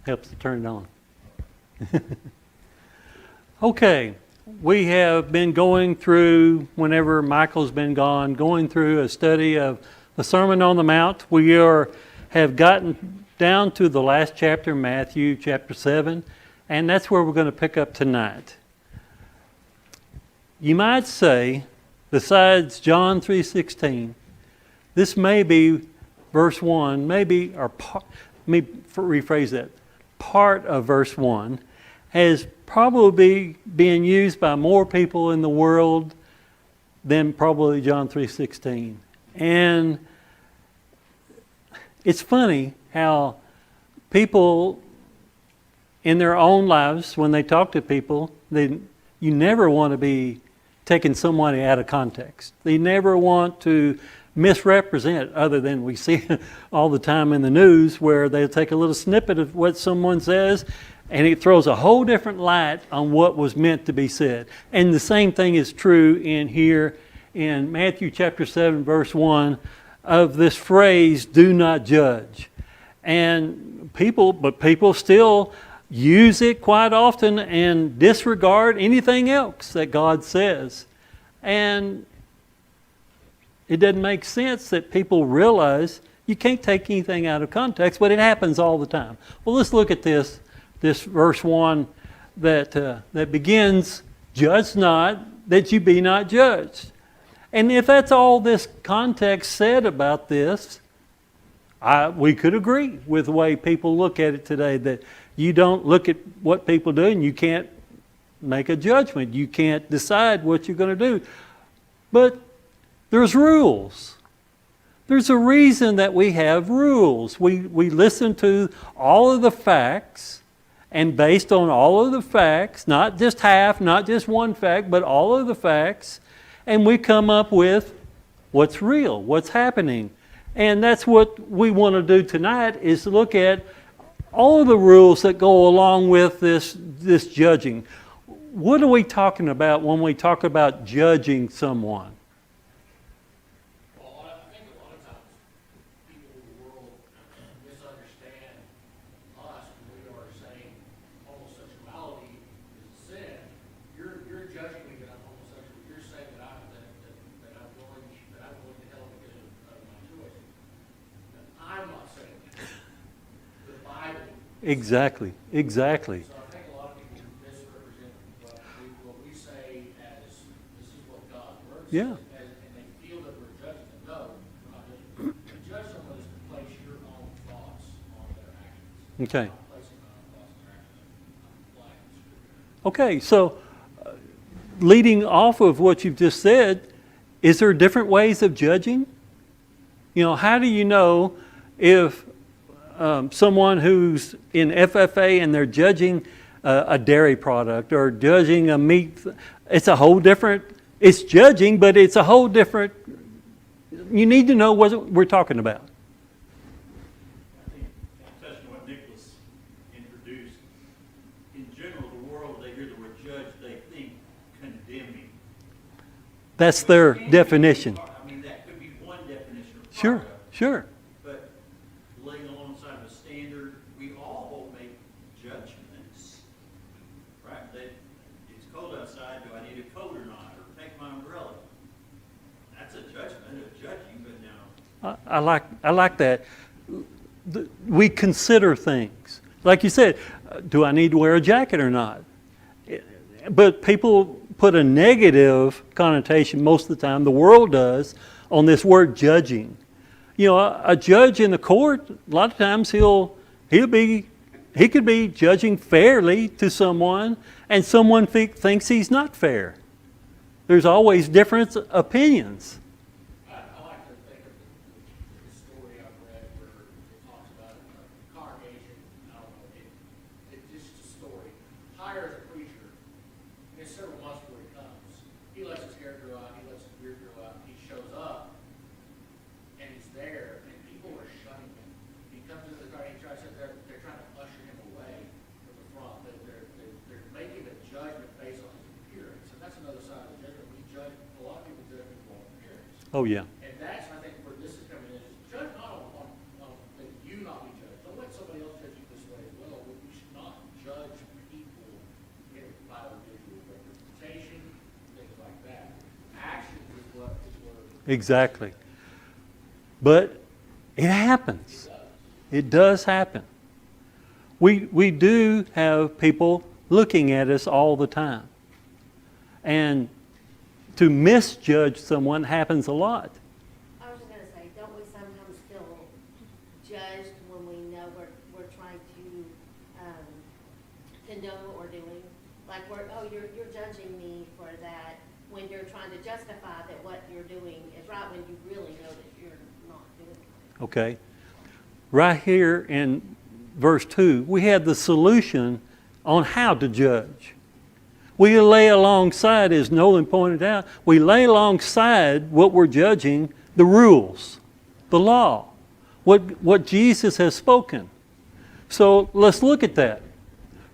helps to turn it on. Okay, we have been going through, whenever Michael's been gone, going through a study of the Sermon on the Mount. We have gotten down to the last chapter, Matthew chapter 7, and that's where we're going to pick up tonight. You might say, besides John 3:16, this may be verse 1, let me rephrase that, part of verse 1 has probably been used by more people in the world than probably John 3:16. And it's funny how people in their own lives, when they talk to people, you never want to be taking somebody out of context. They never want to misrepresent, other than we see all the time in the news where they'll take a little snippet of what someone says and it throws a whole different light on what was meant to be said. And the same thing is true in here in Matthew chapter 7 verse 1 of this phrase, do not judge. And people still use it quite often and disregard anything else that God says. And it doesn't make sense that people realize you can't take anything out of context, but it happens all the time. Well, let's look at this verse 1 that begins, judge not, that you be not judged. And if that's all this context said about this, we could agree with the way people look at it today, that you don't look at what people do and you can't make a judgment. You can't decide what you're going to do. But there's rules. There's a reason that we have rules. We listen to all of the facts, and based on all of the facts, not just half, not just one fact, but all of the facts, and we come up with what's real, what's happening. And that's what we want to do tonight, is look at all of the rules that go along with this judging. What are we talking about when we talk about judging someone? Well, I think a lot of times people in the world misunderstand us when we are saying homosexuality is a sin. You're judging me that I'm homosexual. You're saying that I'm going to hell because of my choice. I'm not saying that. The Bible. Exactly. So I think a lot of people misrepresent what we say as this is what God's word says, Yeah. and they feel that we're judging them. No, we're not judging them. To judge someone is to place your own thoughts on their actions. Okay. Not placing my own thoughts on their actions. I'm applying the scripture. Okay, so leading off of what you've just said, is there different ways of judging? How do you know if someone who's in FFA and they're judging a dairy product or judging a meat, it's a whole different, it's judging, but it's a whole different, you need to know what we're talking about. I think, touching on what Nicholas introduced, in general, the world, they hear the word judge, they think condemning. That's their definition. I mean, that could be one definition of Sure, product. sure. But laying alongside of a standard, we all make judgments. Right? That it's cold outside, do I need a coat or not? Or take my umbrella? That's a judgment of judging, but now. I like that. We consider things. Like you said, do I need to wear a jacket or not? But people put a negative connotation most of the time, the world does, on this word judging. A judge in the court, a lot of times he could be judging fairly to someone, and someone thinks he's not fair. There's always different opinions. I like to think of the story I've read where it talks about a congregation, I don't know, it's just a story, hires a preacher, and it's several months before he comes. He lets his hair grow out, he lets his beard grow out, he shows up, and he's there, and people are shunning him. He comes into the car, and he tries to, they're trying to usher him away from the front. They're making a judgment based on his appearance, and that's another side of the judgment. A lot of people judge people on appearance. Oh, yeah. And that's, I think, where this is coming in, is judge not on that you not be judged. Don't let somebody else judge you this way as well. Exactly. But it happens. It does happen. We do have people looking at us all the time. And to misjudge someone happens a lot. I was just gonna say, don't we sometimes feel judged when we know we're trying to condone what we're doing? Like you're judging me for that when you're trying to justify that what you're doing is right when you really know that you're not doing it. Okay. Right here in verse 2, we have the solution on how to judge. We lay alongside, as Nolan pointed out, we lay alongside what we're judging the rules, the law, what Jesus has spoken. So let's look at that.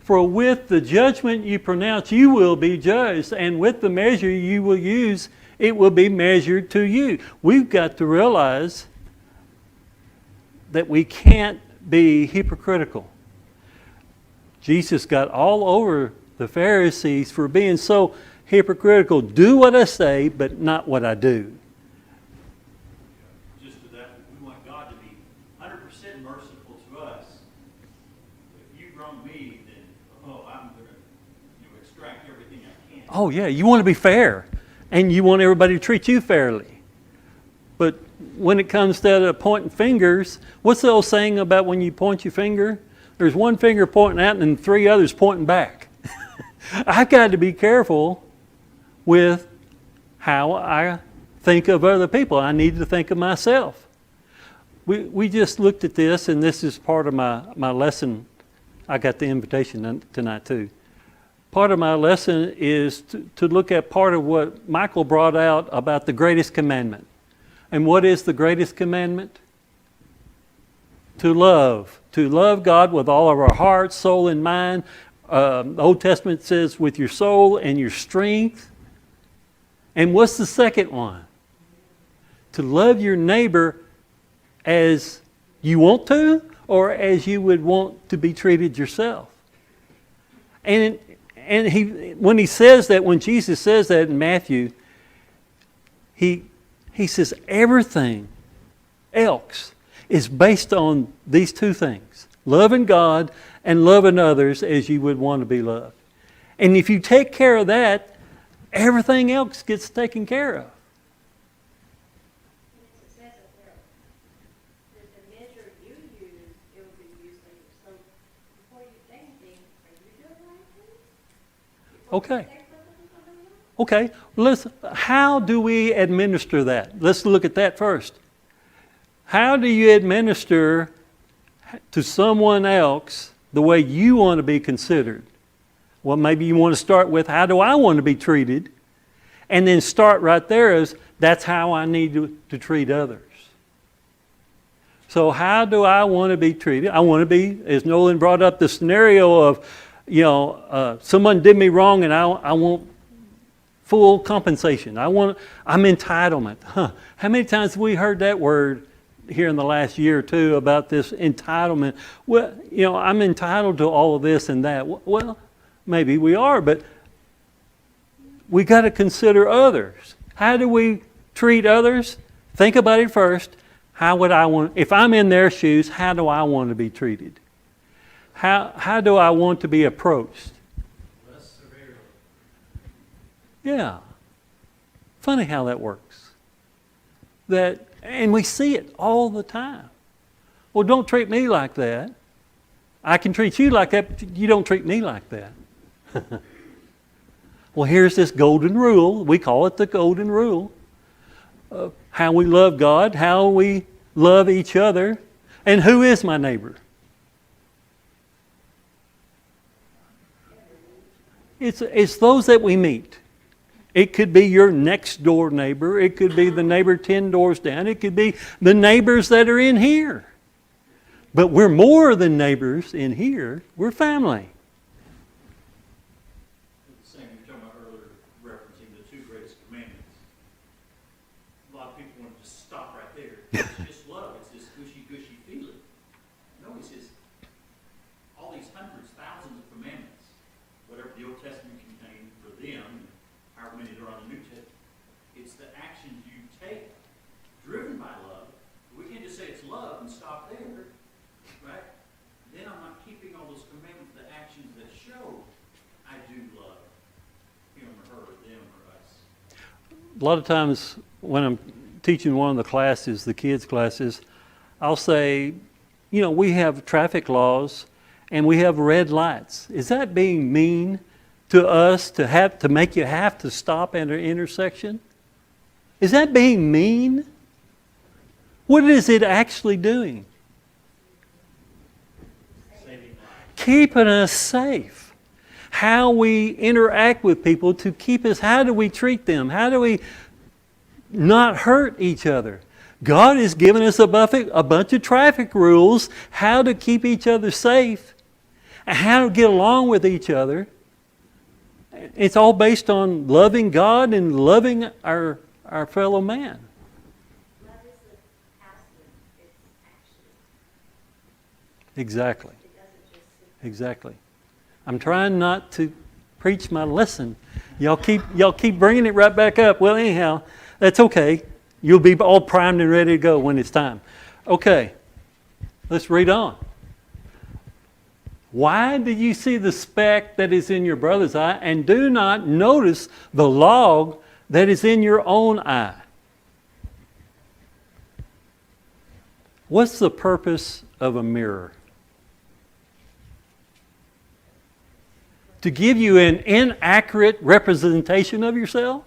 For with the judgment you pronounce, you will be judged, and with the measure you will use, it will be measured to you. We've got to realize that we can't be hypocritical. Jesus got all over the Pharisees for being so hypocritical. Do what I say, but not what I do. Just to that, we want God to be 100% merciful to us. If you wrong me, then, I'm going to extract everything I can. Oh yeah, you want to be fair, and you want everybody to treat you fairly. But when it comes to pointing fingers, what's the old saying about when you point your finger? There's one finger pointing out and 3 others pointing back. I've got to be careful with how I think of other people. I need to think of myself. We just looked at this, and this is part of my lesson. I got the invitation tonight too. Part of my lesson is to look at part of what Michael brought out about the greatest commandment. And what is the greatest commandment? To love God with all of our heart, soul, and mind. The Old Testament says with your soul and your strength. And what's the second one? To love your neighbor as you want to, or as you would want to be treated yourself. And when he says that, when Jesus says that in Matthew, he says everything else is based on these 2 things. Loving God and loving others as you would want to be loved. And if you take care of that, everything else gets taken care of. It says it there, that the measure you use, it will be used on you. So before you say anything, are you doing the right thing? Okay. Okay, listen, how do we administer that? Let's look at that first. How do you administer to someone else the way you want to be considered? Well, maybe you want to start with, how do I want to be treated? And then start right there as, that's how I need to treat others. So how do I want to be treated? I want to be, as Nolan brought up the scenario of, someone did me wrong and I want full compensation. I'm entitlement. How many times have we heard that word here in the last year or two about this entitlement? Well, I'm entitled to all of this and that. Well, maybe we are, but we got to consider others. How do we treat others? Think about it first. How would I want, if I'm in their shoes, how do I want to be treated? How do I want to be approached? Less severely. Yeah. Funny how that works. And we see it all the time. Well, don't treat me like that. I can treat you like that, but you don't treat me like that. Well, here's this golden rule. We call it the golden rule. How we love God, how we love each other, and who is my neighbor? It's those that we meet. It could be your next door neighbor. It could be the neighbor 10 doors down. It could be the neighbors that are in here. But we're more than neighbors in here. We're family. The same you were talking about earlier, referencing the 2 greatest commandments. A lot of people want to just stop right there. It's just love. It's this gushy feeling. No, he says all these hundreds, thousands of commandments, whatever the Old Testament contained for them, however many there are in the New Testament, it's the actions you take those commandments, the actions that show I do love him or her, them or us. A lot of times when I'm teaching one of the classes, the kids' classes, I'll say, you know, we have traffic laws and we have red lights. Is that being mean to us to make you have to stop at an intersection? Is that being mean? What is it actually doing? Saving lives. Keeping us safe. How we interact with people to keep us, how do we treat them? How do we not hurt each other? God has given us a bunch of traffic rules, how to keep each other safe, and how to get along with each other. It's all based on loving God and loving our fellow man. Love isn't passive, it's action. Exactly. It doesn't just sit. Exactly. I'm trying not to preach my lesson. Y'all keep bringing it right back up. Well, anyhow, that's okay. You'll be all primed and ready to go when it's time. Okay, let's read on. Why do you see the speck that is in your brother's eye and do not notice the log that is in your own eye? What's the purpose of a mirror? To give you an inaccurate representation of yourself?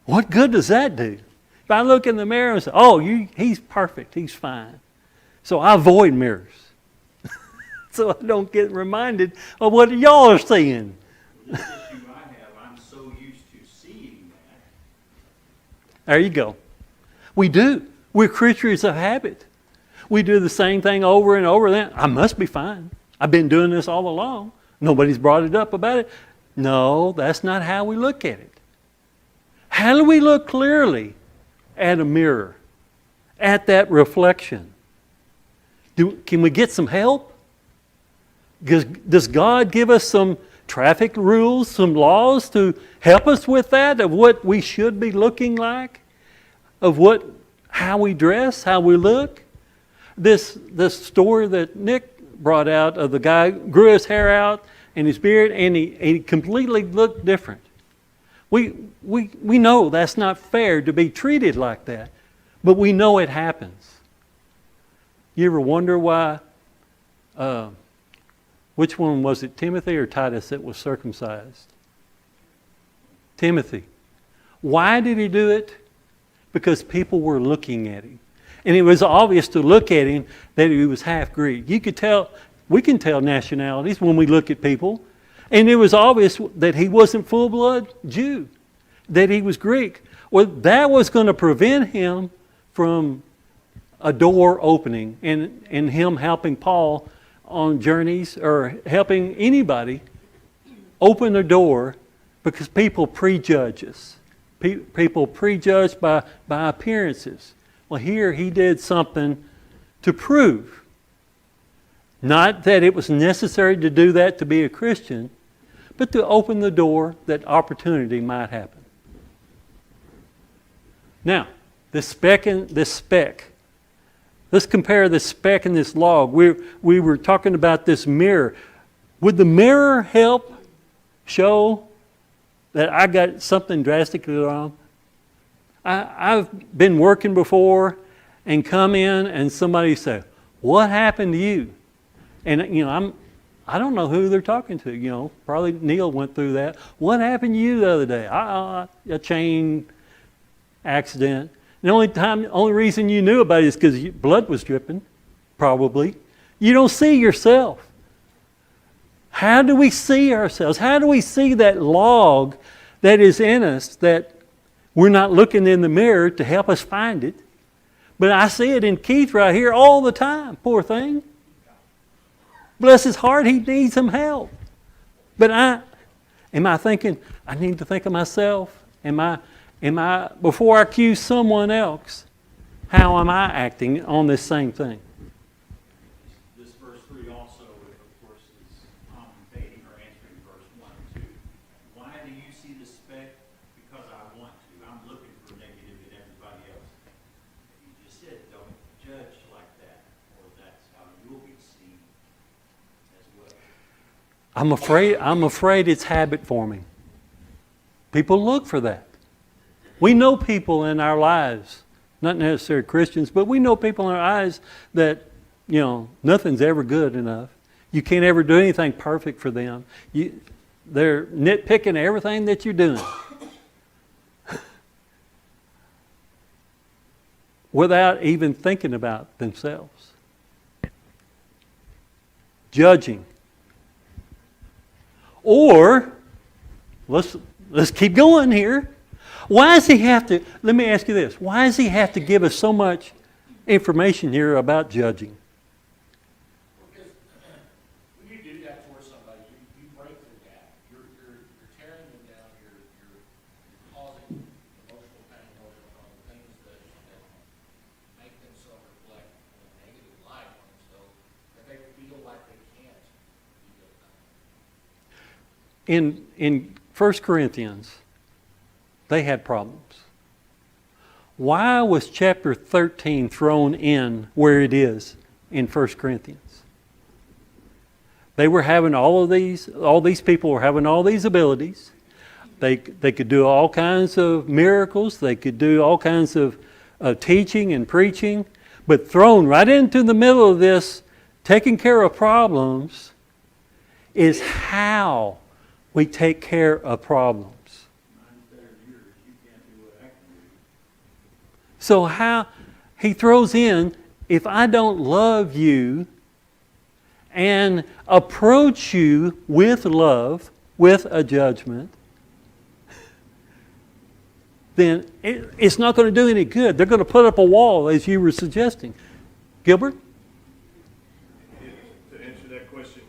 What good does that do? If I look in the mirror and say, oh, he's perfect, he's fine. So I avoid mirrors. So I don't get reminded of what y'all are seeing. This issue I have, I'm so used to seeing that. There you go. We do. We're creatures of habit. We do the same thing over and over. Then I must be fine. I've been doing this all along. Nobody's brought it up about it. No, that's not how we look at it. How do we look clearly at a mirror, at that reflection? Can we get some help? Does God give us some traffic rules, some laws to help us with that, of what we should be looking like, of how we dress, how we look? This story that Nick brought out of the guy grew his hair out and his beard, and he completely looked different. We know that's not fair to be treated like that, but we know it happens. You ever wonder why? Which one was it, Timothy or Titus, that was circumcised? Timothy. Why did he do it? Because people were looking at him. And it was obvious to look at him that he was half Greek. You could tell, we can tell nationalities when we look at people. And it was obvious that he wasn't full-blood Jew, that he was Greek. Well, that was going to prevent him from a door opening and him helping Paul on journeys or helping anybody open a door, because people prejudge us. People prejudge by appearances. Well, here he did something to prove. Not that it was necessary to do that to be a Christian, but to open the door that opportunity might happen. Now, this speck. Let's compare this speck and this log. We were talking about this mirror. Would the mirror help show that I got something drastically wrong? I've been working before and come in and somebody say, "What happened to you?" And I don't know who they're talking to. Probably Neil went through that. What happened to you the other day? A chain accident. The only reason you knew about it is because blood was dripping, probably. You don't see yourself. How do we see ourselves? How do we see that log that is in us that we're not looking in the mirror to help us find it? But I see it in Keith right here all the time, poor thing. Bless his heart, he needs some help. But am I thinking, I need to think of myself? Am I, before I accuse someone else, how am I acting on this same thing? This verse 3 also, of course, is commentating or answering verse 1 and 2. Why do you see the speck? Because I want to. I'm looking for negative in everybody else. You just said, don't judge like that, or that's how you'll be seen. I'm afraid it's habit forming. People look for that. We know people in our lives, not necessarily Christians, but we know people in our lives that, nothing's ever good enough. You can't ever do anything perfect for them. They're nitpicking everything that you're doing. Without even thinking about themselves. Judging. Or, let's keep going here. Why does he have to, let me ask you this, why does he have to give us so much information here about judging? Because when you do that towards somebody, you break their gap. You're tearing them down. You're causing emotional pain, things that make them self-reflect in a negative light on themselves, that they feel like they can't be good enough. In 1 Corinthians, they had problems. Why was chapter 13 thrown in where it is in 1 Corinthians? They were having all these people were having all these abilities. They could do all kinds of miracles. They could do all kinds of teaching and preaching. But thrown right into the middle of this, taking care of problems, is how we take care of problems. So how he throws in, if I don't love you and approach you with love, with a judgment, then it's not going to do any good. They're going to put up a wall, as you were suggesting. Gilbert? To answer that question,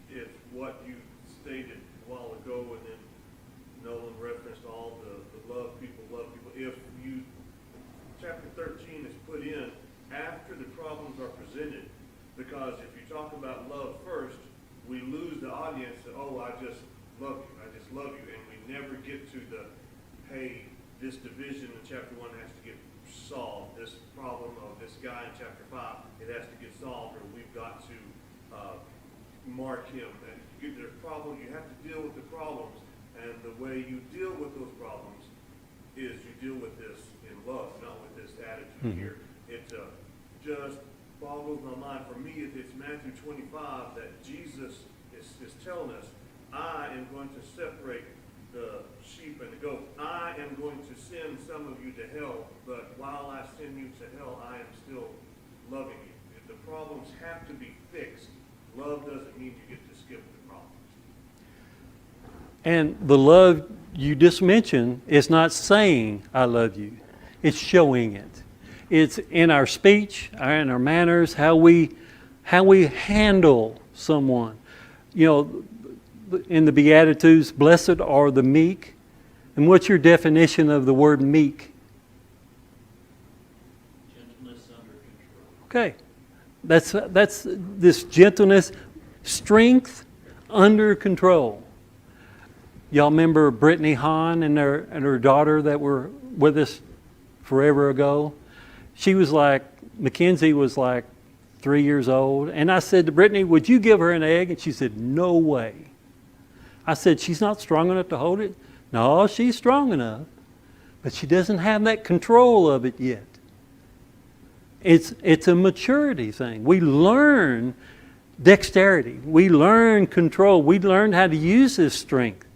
if what you stated a while ago, and then Nolan referenced all the love people, if you, chapter 13 is put in after the problems are presented, because if you talk about love first, we lose the audience that, I just love you, and we never get to the, hey, this division in chapter 1 has to get solved. This problem of this guy in chapter 5, it has to get solved, or we've got to mark him. And there's problems, you have to deal with the problems, and the way you deal with those problems is you deal with this in love, not with this attitude here. It just boggles my mind. For me, it's Matthew 25 that Jesus is telling us, I am going to separate the sheep and the goat. I am going to send some of you to hell, but while I send you to hell, I am still loving you. If the problems have to be fixed, love doesn't mean you get to skip the problems. And the love you just mentioned is not saying I love you. It's showing it. It's in our speech, in our manners, how we handle someone. In the Beatitudes, blessed are the meek. And what's your definition of the word meek? Gentleness under control. Okay. That's this gentleness, strength under control. Y'all remember Brittany Hahn and her daughter that were with us forever ago? She was like, Mackenzie was like 3 years old. And I said to Brittany, would you give her an egg? And she said, no way. I said, she's not strong enough to hold it? No, she's strong enough. But she doesn't have that control of it yet. It's a maturity thing. We learn dexterity. We learn control. We learn how to use this strength.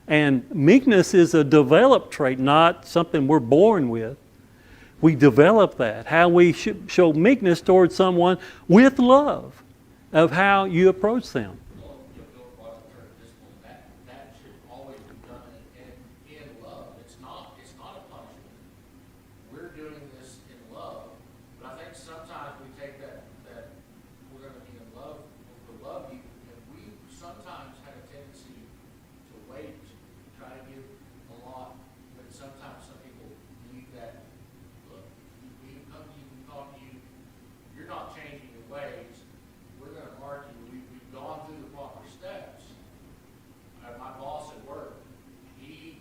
And meekness is a developed trait, not something we're born with. We develop that. How we show meekness towards someone with love of how you approach them. Well, Bill brought up church discipline. That should always be done in love. It's not a punishment. We're doing this in love. But I think sometimes we take that we're going to be in love with love you, and we sometimes have a tendency to wait, try to give a lot, but sometimes some people need that. Look, we can come to you, we can talk to you. You're not changing your ways. We're going to mark you. We've gone through the proper steps. My boss at work, he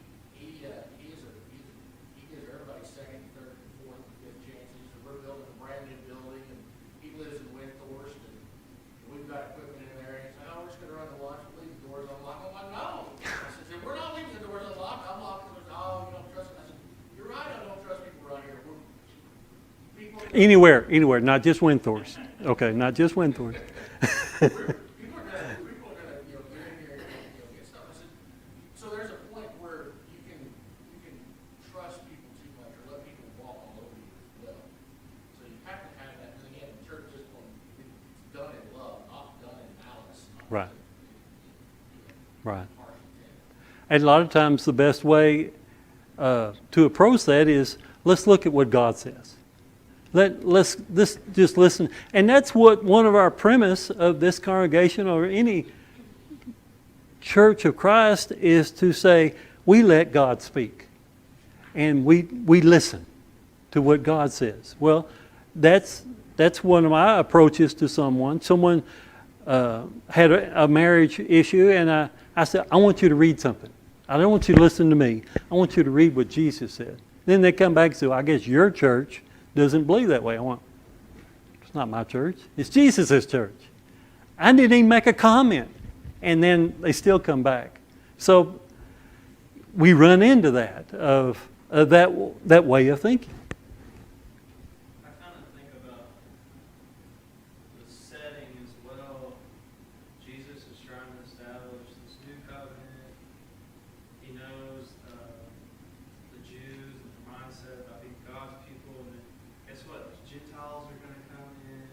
gives everybody second, third, and fourth, and fifth chances. And we're building a brand new building, and he lives in Windthorst, and we've got equipment in there. And he said, "Oh, we're just going to run the Anywhere, not just Winthorst. Okay, not just Winthorst. People are gonna, you know, get in here and, you know, get stuff. I said, so there's a point where you can trust people too much or let people walk all over you as well. So you have to have that, and again, church discipline, it's done in love, not done in malice. not Right. Right. harsh intent. And a lot of times the best way to approach that is, let's look at what God says. Let's just listen. And that's what one of our premise of this congregation or any church of Christ is, to say, we let God speak. And we listen to what God says. Well, that's one of my approaches to someone. Someone had a marriage issue, and I said, I want you to read something. I don't want you to listen to me. I want you to read what Jesus said. Then they come back and say, well, I guess your church doesn't believe that way. I want, it's not my church. It's Jesus' church. I didn't even make a comment. And then they still come back. So we run into that, of that way of thinking. I kind of think about the setting as well. Jesus is trying to establish this new covenant. He knows the Jews and their mindset about being God's people, and then guess what? The Gentiles are going to come in.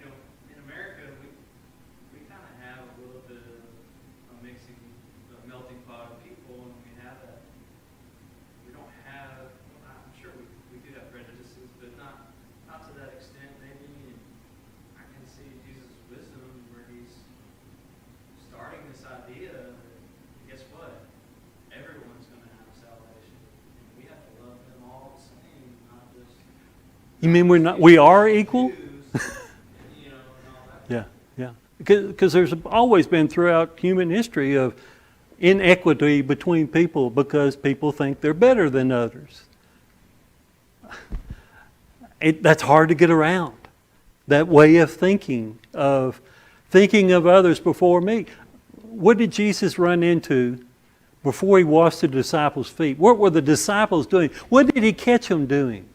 You know, in America, we kind of have a little bit of a melting pot of people, and we have that. We don't have. I'm sure we do have prejudices, but not to that extent, maybe. And I can see Jesus' wisdom where he's starting this idea that, guess what? Everyone's going to have salvation. And we have to love them all the same, not just You mean we are equal? Jews, you know, and all that. Yeah. Because there's always been throughout human history of inequity between people because people think they're better than others. That's hard to get around. That way of thinking of others before me. What did Jesus run into before he washed the disciples' feet? What were the disciples doing? What did he catch them doing?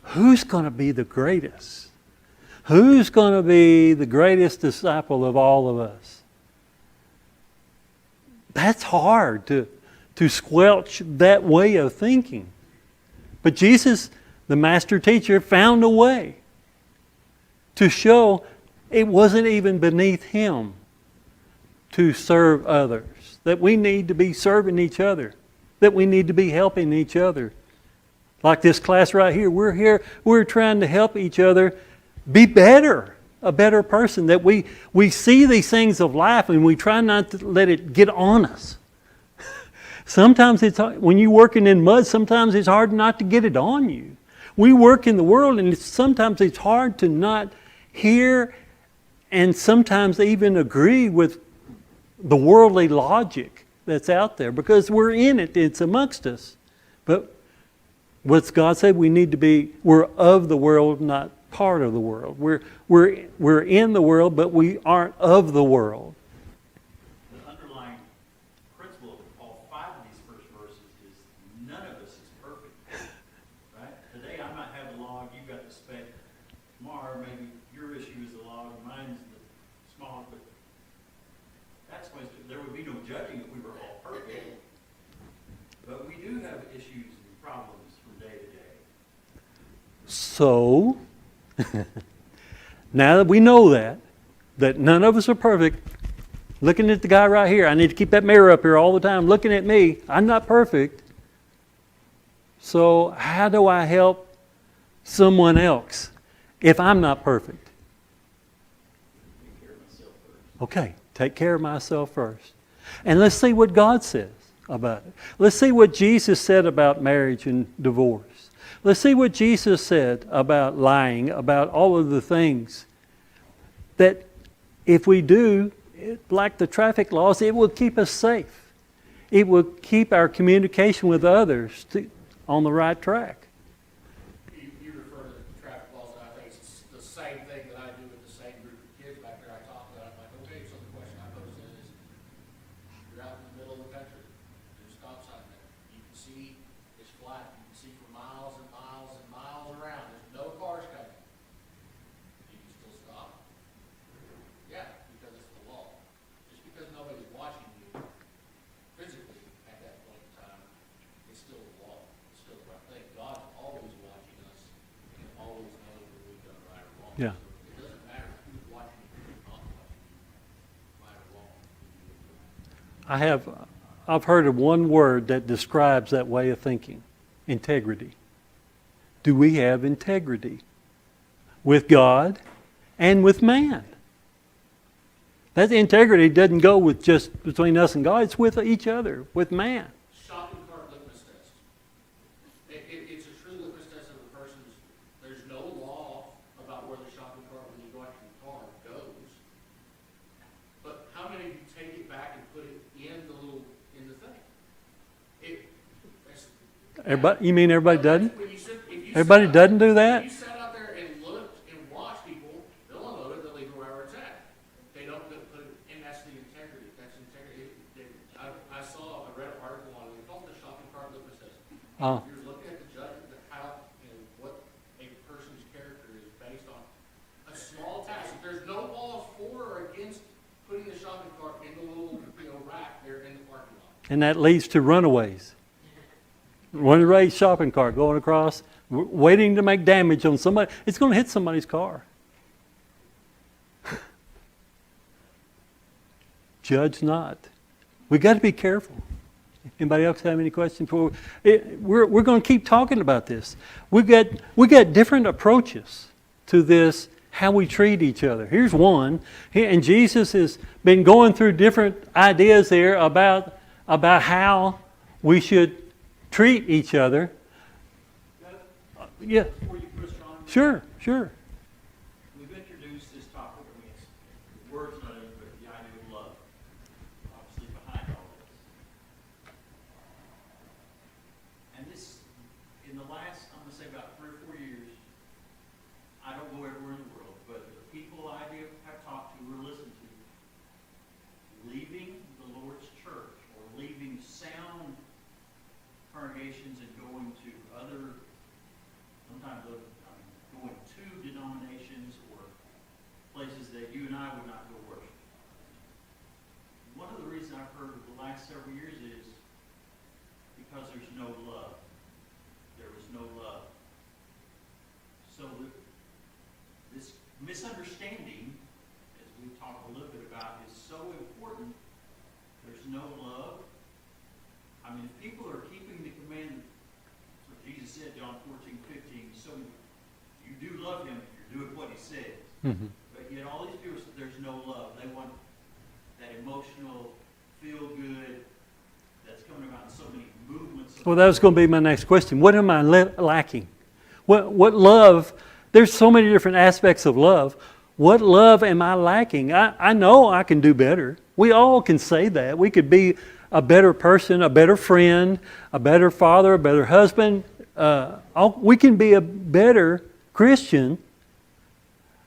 Who's going to be the greatest? Who's going to be the greatest disciple of all of us? That's hard to squelch that way of thinking. But Jesus, the master teacher, found a way to show it wasn't even beneath him to serve others, that we need to be serving each other, that we need to be helping each other. Like this class right here, we're trying to help each other be better, a better person, that we see these things of life and we try not to let it get on us. Sometimes when you're working in mud, sometimes it's hard not to get it on you. We work in the world, and sometimes it's hard to not hear and sometimes even agree with the worldly logic that's out there, because we're in it, it's amongst us. But what's God said? We're of the world, not part of the world. We're in the world, but we aren't of the world. The underlying principle of all five of these first verses is none of us is perfect. Right? Today I might have the log, you've got the speck. Tomorrow maybe your issue is the log, mine's the small, but that's when there would be no judging if we were all perfect. But we do have issues and problems from day to day. So, now that we know that none of us are perfect, looking at the guy right here, I need to keep that mirror up here all the time, looking at me, I'm not perfect. So how do I help someone else if I'm not perfect? Take care of myself first. Okay, take care of myself first. And let's see what God says about it. Let's see what Jesus said about marriage and divorce. Let's see what Jesus said about lying, about all of the things that if we do, like the traffic laws, it will keep us safe. It will keep our communication with others on the right track. You refer to the traffic laws, and I think it's the same thing that I do with the same group of kids back there I talk about. I'm like, okay, so the question I pose then is, you're out in the middle of the country, there's a stop sign there. You can see it's flat, you can see for miles and miles and miles around, there's no cars coming. You can still stop? Yeah, because it's the law. Just because nobody's watching you physically at that point in time, it's still the law. It's still the right thing. God's always watching us and always knows when we've done right or wrong. Yeah. So it doesn't matter who's watching you or who's not watching you, right or wrong. I've heard of one word that describes that way of thinking: integrity. Do we have integrity with God and with man? That integrity doesn't go with just between us and God, it's with each other, with man. Shopping cart litmus test. It's a true litmus test of a person's, there's no law about where the shopping cart when you go out to your car goes. But how many of you take it back and put it in the thing? Everybody, you mean everybody doesn't? When you sit- if you Everybody sat out- doesn't do that? If you sat out there and looked and watched people, they'll unload it, they'll leave it wherever it's at. They don't put it, and that's the integrity. That's integrity. I read an article on it. They called it the shopping cart litmus test. Oh. You're looking at the judgment, how, what a person's character is based on a small task. If there's no laws for or against putting the shopping cart in the little, rack there in the parking lot. And that leads to runaways. Runaway shopping cart going across, waiting to make damage on somebody. It's going to hit somebody's car. Judge not. We got to be careful. Anybody else have any questions? We're going to keep talking about this. We got different approaches to this, how we treat each other. Here's one, and Jesus has been going through different ideas there about how we should treat each other. Yeah, Before you push on, sure. we've introduced this topic. I mean, it's the words not in, but the idea of love, obviously behind all this. And this, in the last, I'm going to say about 3 or 4 years, I don't go everywhere in the world, but the people I have talked to or listened to, leaving the Lord's church or leaving sound congregations and going to other, sometimes going to denominations or places that you and I would not go worship. One of the reasons I've heard of the last several years is because there's no love. There was no love. So this misunderstanding, as we talked a little bit about, is so important. There's no love. I mean, if people are keeping the commandment, so Jesus said, John 14:15, so you do love him if you're doing what he says. Mm-hmm. But yet all these people, there's no love. They want that emotional, feel-good that's coming about in so many movements. Well, that was going to be my next question. What am I lacking? What love? There's so many different aspects of love. What love am I lacking? I know I can do better. We all can say that. We could be a better person, a better friend, a better father, a better husband. We can be a better Christian.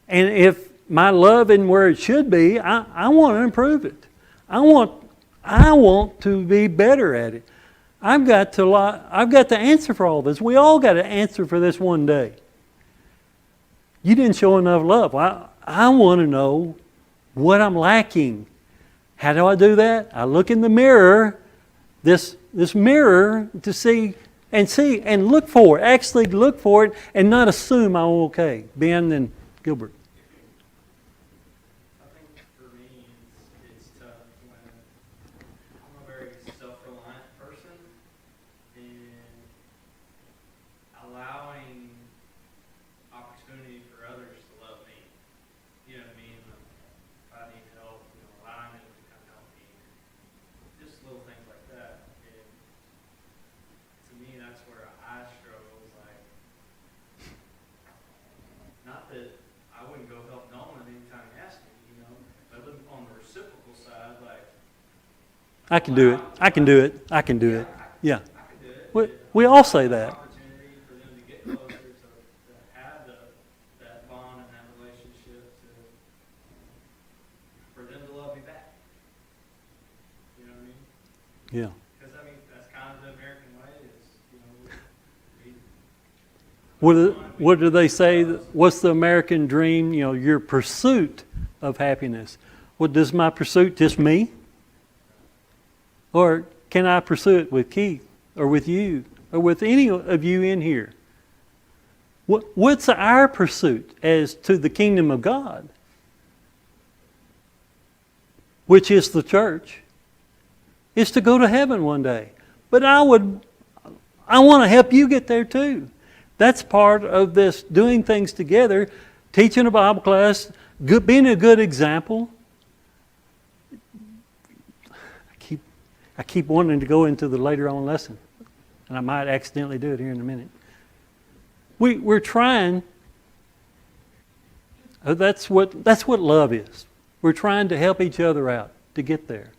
And if my love isn't where it should be, I want to improve it. I want to be better at it. I've got to answer for all this. We all got to answer for this one day. You didn't show enough love. I want to know what I'm lacking. How do I do that? I look in the mirror, this mirror, to see and look for it. Actually look for it and not assume I'm okay. Ben and Gilbert. I think for me, it's tough when I'm a very self-reliant person and allowing opportunity for others to love me. You know what I mean? If I need help, allowing them to come help me. Just little things like that. And to me, that's where I struggle. Is like, not that I wouldn't go help Nolan anytime he asked me, but on the reciprocal side, like, I can do it. I can do it. I can do it. Yeah. I could do it. We all say that. Opportunity for them to get closer, to have that bond and that relationship, for them to love me back. You know what I mean? Yeah. Because I mean, that's kind of the American way. Is we What do they say? What's the American dream? You know, your pursuit of happiness. What does my pursuit just me? Or can I pursue it with Keith or with you or with any of you in here? What's our pursuit as to the kingdom of God? Which is the church, is to go to heaven one day. But I want to help you get there too. That's part of this doing things together, teaching a Bible class, being a good example. I keep wanting to go into the later on lesson, and I might accidentally do it here in a minute. We're trying. That's what love is. We're trying to help each other out to get there.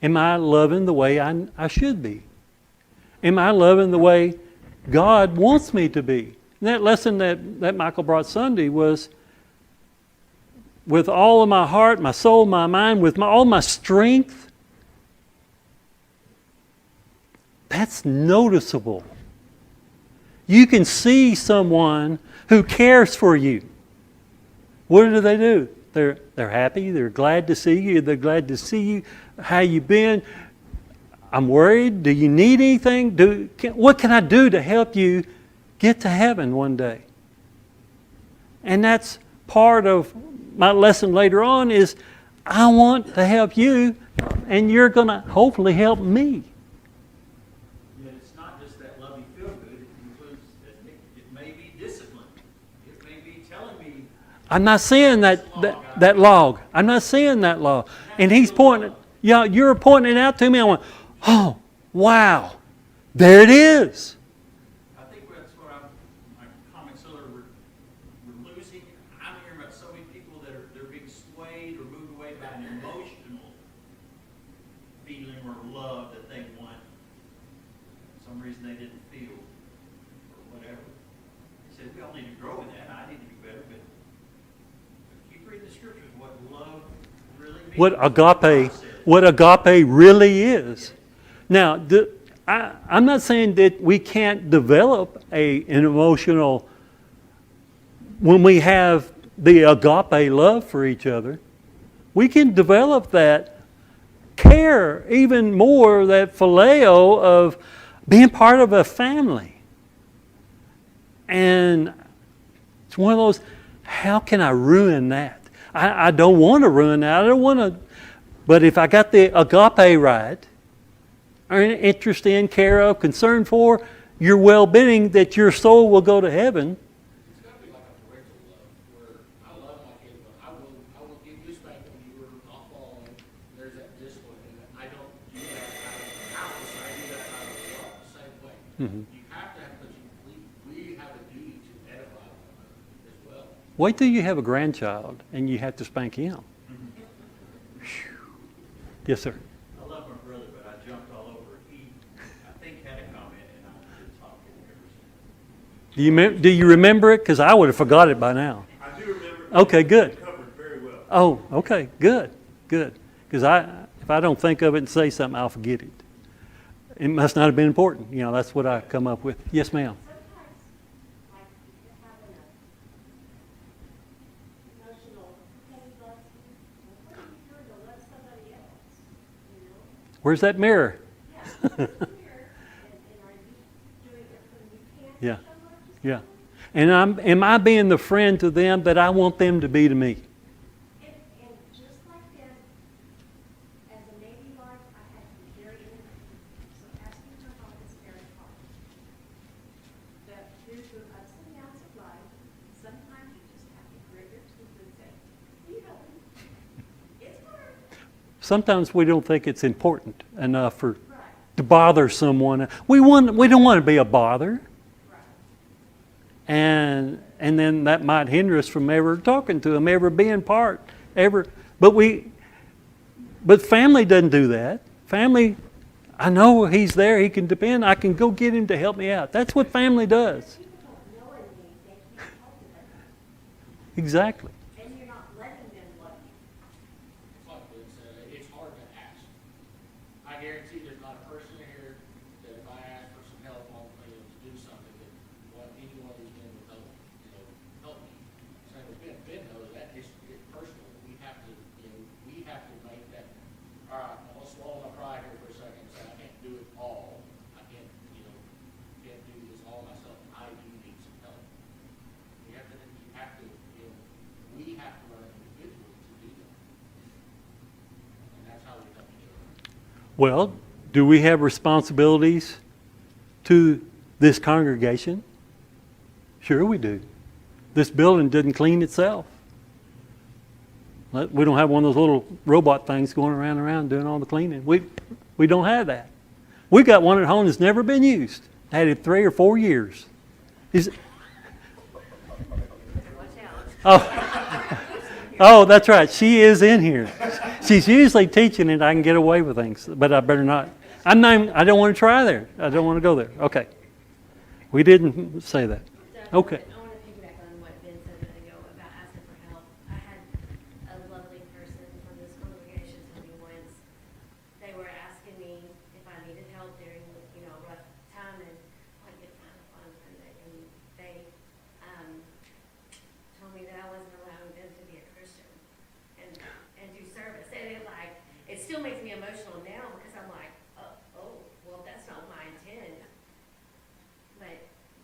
Am I loving the way I should be? Am I loving the way God wants me to be? And that lesson that Michael brought Sunday was with all of my heart, my soul, my mind, with all my strength. That's noticeable. You can see someone who cares for you. What do? They're happy. They're glad to see you. They're glad to see you. How you been? I'm worried. Do you need anything? What can I do to help you get to heaven one day? And that's part of my lesson later on is I want to help you, and you're going to hopefully help me. Yet it's not just that love you feel good. It includes, it may be discipline. It may be telling me. I'm not seeing that log. I'm not seeing that log. And he's pointing, you're pointing it out to me. I went, oh, wow, there it is. I think that's what my comments earlier we're losing. I'm hearing about so many people that they're being swayed or moved away by an emotional feeling or love that they want. For some reason they didn't feel or whatever. He said we all need to grow in that. I need to be better, but keep reading the scriptures. What love really means. What agape really is. Now, I'm not saying that we can't develop an emotional, when we have the agape love for each other, we can develop that care even more, that phileo of being part of a family. And it's one of those, how can I ruin that? I don't want to ruin that. I don't want to, but if I got the agape right, are interest in, care of, concern for your well-being, that your soul will go to heaven. It's got to be like a parental love, where I love my kid, but I will give you a spank when you were not following. There's that discipline, and I don't do that out of the house. I do that out of love, the same way. Mhm. You have to have, but we have a duty to edify one another as well. Wait till you have a grandchild and you have to spank him. Whew. Yes, sir. I love my brother, but I jumped all over. He, I think, had a comment, and I didn't talk to him ever since. Do you remember it? Because I would have forgot it by now. I do remember. Okay, good. Covered very well. Oh, okay, good. Because if I don't think of it and say something, I'll forget it. It must not have been important. You know, that's what I come up with. Yes, ma'am. Sometimes, like, you can have an emotional pain button. What are you doing to love somebody else? You know? Where's that mirror? Yeah, it's here, and are you doing everything you can Yeah. to show love to Yeah. someone? And am I being the friend to them that I want them to be to me? And just like that, as a Navy wife, I had to be very intimate. So asking for help is very hard. But due to ups and downs of life, sometimes you just have to grit your teeth and say, you know, it's hard. Sometimes we don't think it's important enough Right, to bother someone. We don't want to be a bother. right. And then that might hinder us from ever talking to them, ever being part, ever. But family doesn't do that. Family, I know he's there, he can depend, I can go get him to help me out. That's what family does. People don't know anything, they can't help it. Exactly. And you're not letting them love you. It's like Luke said, it's hard to ask. I guarantee there's not a person here that if I ask for some help on, to do something, that Well, do we have responsibilities to this congregation? Sure we do. This building didn't clean itself. We don't have one of those little robot things going around and around doing all the cleaning. We don't have that. We got one at home that's never been used. Had it 3 or 4 years. Oh, that's right. She is in here. She's usually teaching it. I can get away with things, but I better not. I don't want to try there. I don't want to go there. Okay. We didn't say that. Okay. I want to piggyback on what Ben said a minute ago about asking for help. I had a lovely person from this congregation tell me once, they were asking me if I needed help during, a rough time, and I get kind of fun, and they told me that I wasn't allowing them to be a Christian and do service. And it still makes me emotional now because I'm like, oh, well, that's not my intent.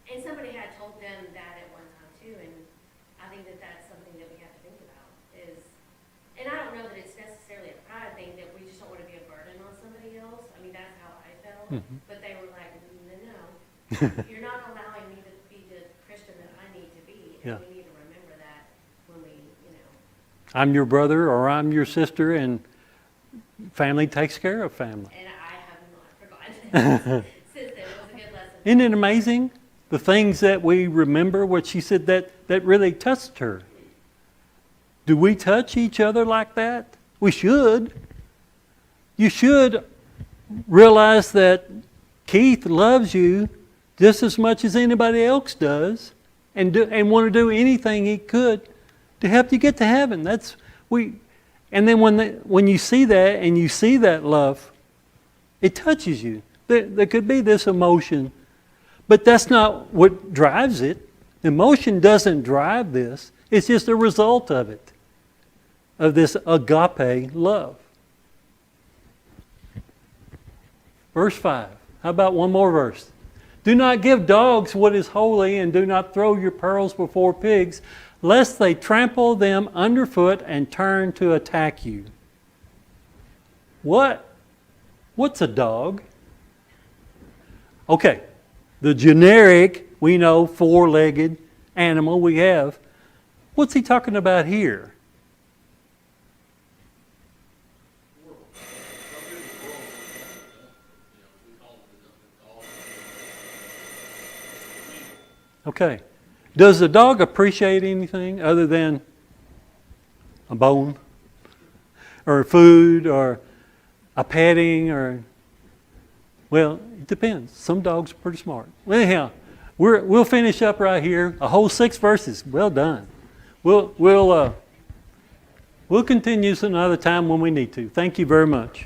And somebody had told them that at one time too, and I think that that's something that we have to think about and I don't know that it's necessarily a pride thing, that we just don't want to be a burden on somebody else. I mean, that's how I felt, but they were like, no, you're not allowing me to be the Christian that I need to be, and we need to remember that when I'm your brother or I'm your sister, and family takes care of family. And I have not forgotten since then. It was a good lesson. Isn't it amazing? The things that we remember, what she said that really touched her. Do we touch each other like that? We should. You should realize that Keith loves you just as much as anybody else does, and want to do anything he could to help you get to heaven. And then when you see that and you see that love, it touches you. There could be this emotion. But that's not what drives it. Emotion doesn't drive this. It's just a result of it, of this agape love. Verse 5. How about one more verse? Do not give dogs what is holy, and do not throw your pearls before pigs, lest they trample them underfoot and turn to attack you. What's a dog? Okay. The generic, we know, 4-legged animal we have. What's he talking about here? Okay. Does the dog appreciate anything other than a bone or food or a petting or... Well, it depends. Some dogs are pretty smart. Well, anyhow, we'll finish up right here. A whole 6 verses. Well done. We'll continue some other time when we need to. Thank you very much.